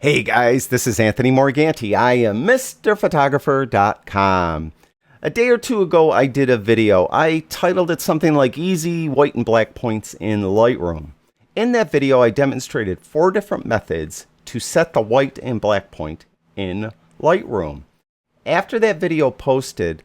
Hey guys, this is Anthony Morganti. I am MrPhotographer.com. A day or two ago, I did a video. I titled it something like Easy White and Black Points in Lightroom. In that video, I demonstrated 4 different methods to set the white and black point in Lightroom. After that video posted,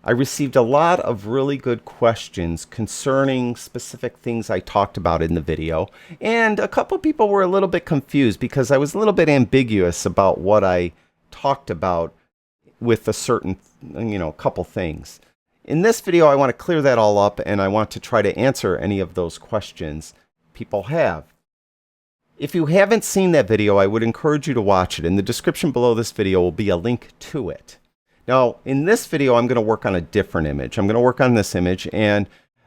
I received a lot of really good questions concerning specific things I talked about in the video, and a couple people were a little bit confused because I was a little bit ambiguous about what I talked about with a certain, couple things. In this video, I want to clear that all up, and I want to try to answer any of those questions people have. If you haven't seen that video, I would encourage you to watch it. In the description below this video will be a link to it. Now, in this video, I'm going to work on a different image. I'm going to work on this image, and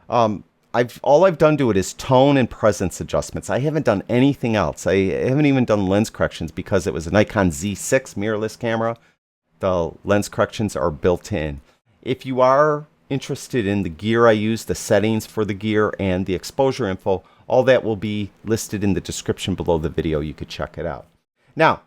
all I've done to it is tone and presence adjustments. I haven't done anything else. I haven't even done lens corrections because it was a Nikon Z6 mirrorless camera. The lens corrections are built in. If you are interested in the gear I use, the settings for the gear, and the exposure info, all that will be listed in the description below the video. You could check it out. Now,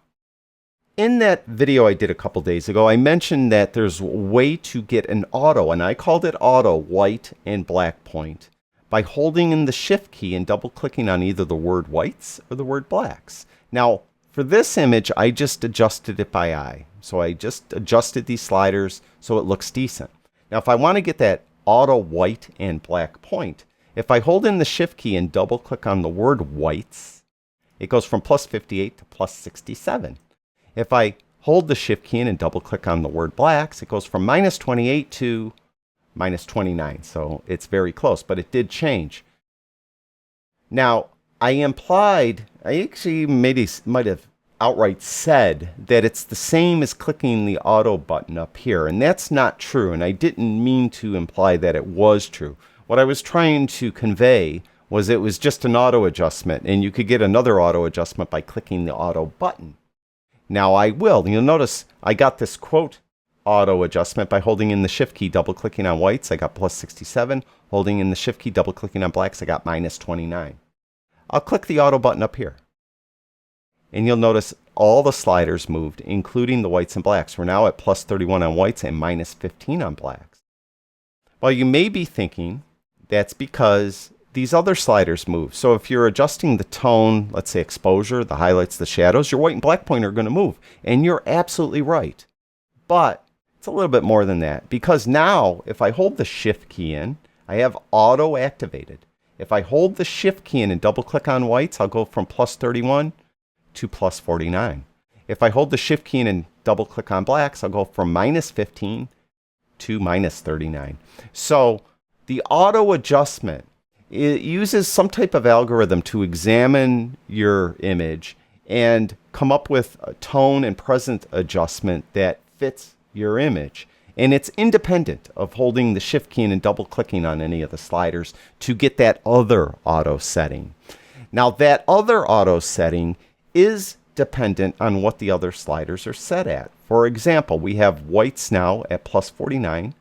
in that video I did a couple days ago, I mentioned that there's a way to get an auto, and I called it auto white and black point, by holding in the shift key and double clicking on either the word whites or the word blacks. Now, for this image, I just adjusted it by eye. So I just adjusted these sliders so it looks decent. Now, if I want to get that auto white and black point, if I hold in the shift key and double click on the word whites, it goes from plus 58 to plus 67. If I hold the shift key in and double click on the word blacks, it goes from minus 28 to minus 29. So it's very close, but it did change. Now, I actually might have outright said that it's the same as clicking the auto button up here, and that's not true, and I didn't mean to imply that it was true. What I was trying to convey was it was just an auto adjustment, and you could get another auto adjustment by clicking the auto button. Now I will. You'll notice I got this quote auto adjustment by holding in the shift key, double clicking on whites, I got plus 67. Holding in the shift key, double clicking on blacks, I got minus 29. I'll click the auto button up here. And you'll notice all the sliders moved, including the whites and blacks. We're now at plus 31 on whites and minus 15 on blacks. Well, you may be thinking that's because these other sliders move. So if you're adjusting the tone, let's say exposure, the highlights, the shadows, your white and black point are going to move. And you're absolutely right. But it's a little bit more than that, because now if I hold the shift key in, I have auto activated. If I hold the shift key in and double click on whites, I'll go from plus 31 to plus 49. If I hold the shift key in and double click on blacks, I'll go from minus 15 to minus 39. So the auto adjustment, it uses some type of algorithm to examine your image and come up with a tone and presence adjustment that fits your image. And it's independent of holding the shift key in and double clicking on any of the sliders to get that other auto setting. Now, that other auto setting is dependent on what the other sliders are set at. For example, we have whites now at plus 49,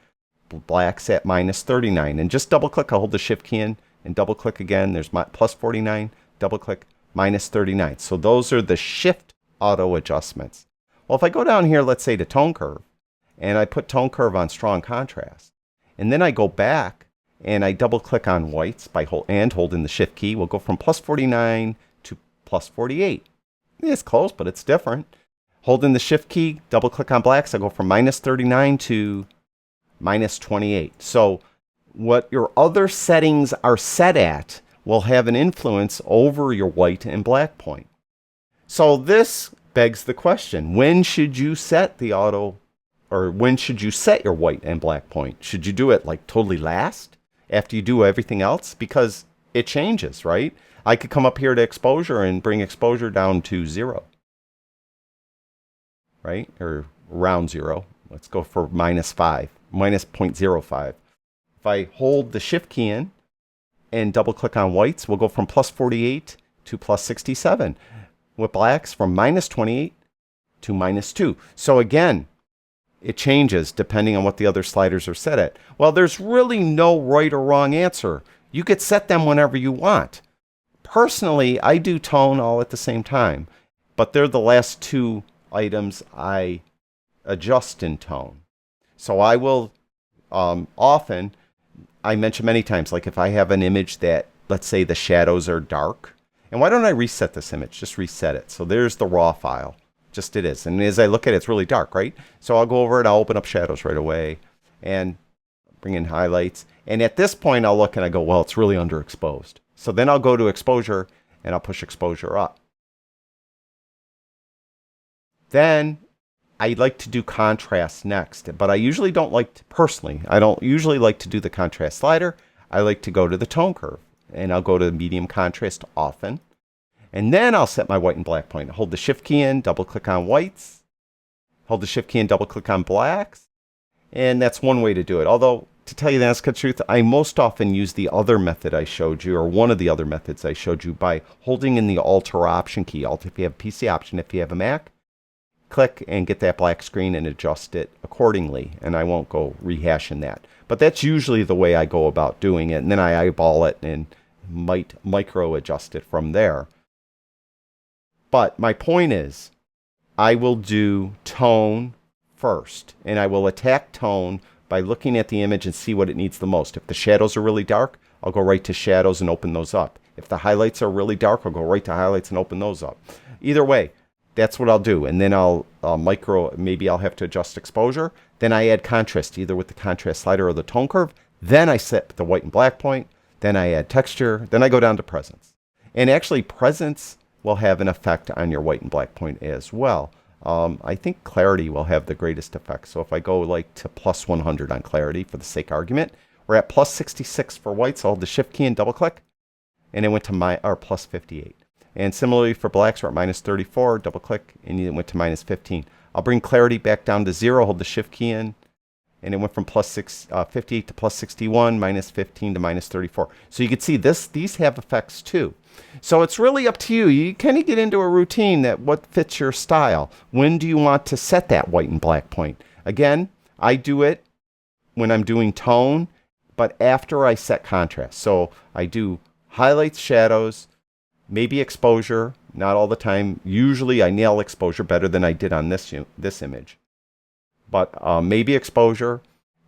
blacks at minus 39. And just double click, I'll hold the shift key in and double click again. There's my plus 49, double click, minus 39. So those are the shift auto adjustments. Well, if I go down here, let's say to tone curve, and I put tone curve on strong contrast, and then I go back and I double click on whites by holding the shift key, we'll go from plus 49 to plus 48. It's close, but it's different. Holding the shift key, double click on blacks, I go from minus 39 to minus 28. So what your other settings are set at will have an influence over your white and black point. So this begs the question, when should you set the auto, or when should you set your white and black point? Should you do it like totally last after you do everything else? Because it changes, right? I could come up here to exposure and bring exposure down to 0, right? Or around 0. Let's go for minus 5, minus 0.05. If I hold the shift key in and double click on whites, we'll go from plus 48 to plus 67. With blacks, from minus 28 to minus 2. So again, it changes depending on what the other sliders are set at. Well, there's really no right or wrong answer. You could set them whenever you want. Personally, I do tone all at the same time. but they're the last two items I adjust in tone. So I will often, I mention many times, like if I have an image that, let's say the shadows are dark, and why don't I reset this image? Just reset it. So there's the raw file. Just it is. And as I look at it, it's really dark, right? So I'll go over it, I'll open up shadows right away and bring in highlights. And at this point, I'll look and I go, well, it's really underexposed. So then I'll go to exposure and I'll push exposure up. Then I like to do contrast next, but I usually don't like to, personally, I don't usually like to do the contrast slider. I like to go to the tone curve, and I'll go to medium contrast often. And then I'll set my white and black point. Hold the shift key in, double click on whites, hold the shift key and double click on blacks. And that's one way to do it. Although, to tell you the honest truth, I most often use the other method I showed you, or one of the other methods I showed you, by holding in the Alt or Option key. Alt if you have a PC, Option if you have a Mac. Click and get that black screen and adjust it accordingly. And I won't go rehashing that. But that's usually the way I go about doing it. And then I eyeball it and might micro adjust it from there. But my point is, I will do tone first. And I will attack tone by looking at the image and see what it needs the most. If the shadows are really dark, I'll go right to shadows and open those up. If the highlights are really dark, I'll go right to highlights and open those up. Either way, that's what I'll do. And then I'll maybe I'll have to adjust exposure. Then I add contrast, either with the contrast slider or the tone curve. Then I set the white and black point. Then I add texture. Then I go down to presence. And actually, presence will have an effect on your white and black point as well. I think clarity will have the greatest effect. So if I go like to plus 100 on clarity for the sake of argument, we're at plus 66 for whites. I'll hold the shift key and double click. And it went to plus 58. And similarly for blacks, we're at minus 34, double click, and it went to minus 15. I'll bring clarity back down to 0, hold the shift key in, and it went from plus 58 to plus 61, minus 15 to minus 34. So you can see these have effects too. So it's really up to you. You kind of get into a routine that what fits your style. When do you want to set that white and black point? Again, I do it when I'm doing tone, but after I set contrast. So I do highlights, shadows, maybe exposure, not all the time. Usually I nail exposure better than I did on this image. But maybe exposure.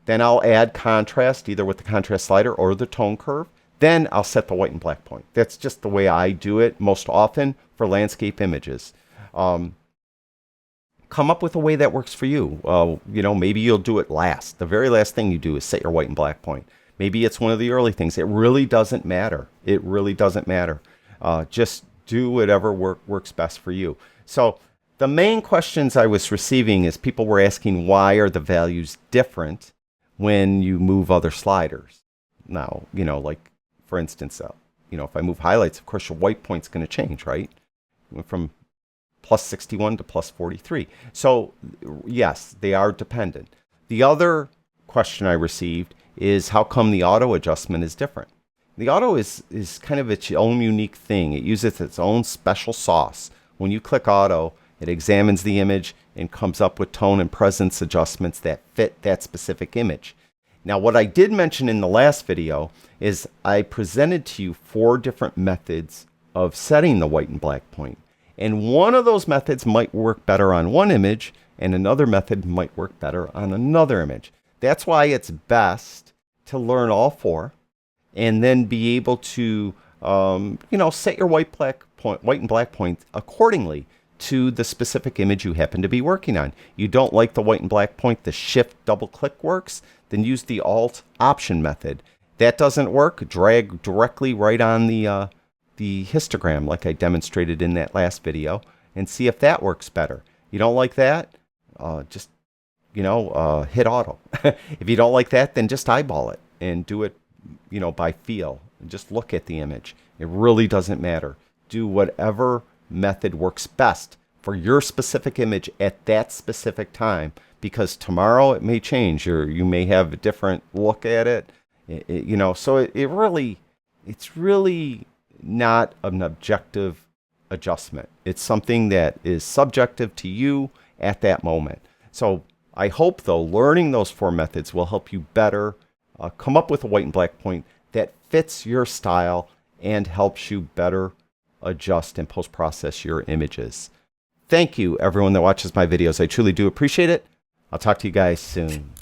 Then I'll add contrast, either with the contrast slider or the tone curve. Then I'll set the white and black point. That's just the way I do it most often for landscape images. Come up with a way that works for you. Maybe you'll do it last. The very last thing you do is set your white and black point. Maybe it's one of the early things. It really doesn't matter. It really doesn't matter. Just do whatever works best for you. So the main questions I was receiving is people were asking, why are the values different when you move other sliders? Now, like for instance, if I move highlights, of course your white point's going to change, right? It went from plus 61 to plus 43. So yes, they are dependent. The other question I received is, how come the auto adjustment is different? The auto is kind of its own unique thing. It uses its own special sauce. When you click auto, it examines the image and comes up with tone and presence adjustments that fit that specific image. Now, what I did mention in the last video is I presented to you 4 different methods of setting the white and black point. And one of those methods might work better on one image, and another method might work better on another image. That's why it's best to learn all 4 and then be able to, set your white and black point accordingly to the specific image you happen to be working on. You don't like the white and black point, the shift double click works, then use the Alt Option method. That doesn't work, drag directly right on the histogram like I demonstrated in that last video and see if that works better. You don't like that? Just hit auto. If you don't like that, then just eyeball it and do it, by feel. Just look at the image. It really doesn't matter. Do whatever method works best for your specific image at that specific time, because tomorrow it may change, or you may have a different look at it. So it's really not an objective adjustment. It's something that is subjective to you at that moment. So I hope, though, learning those 4 methods will help you better come up with a white and black point that fits your style and helps you better adjust and post-process your images. thank you, everyone that watches my videos. I truly do appreciate it. I'll talk to you guys soon.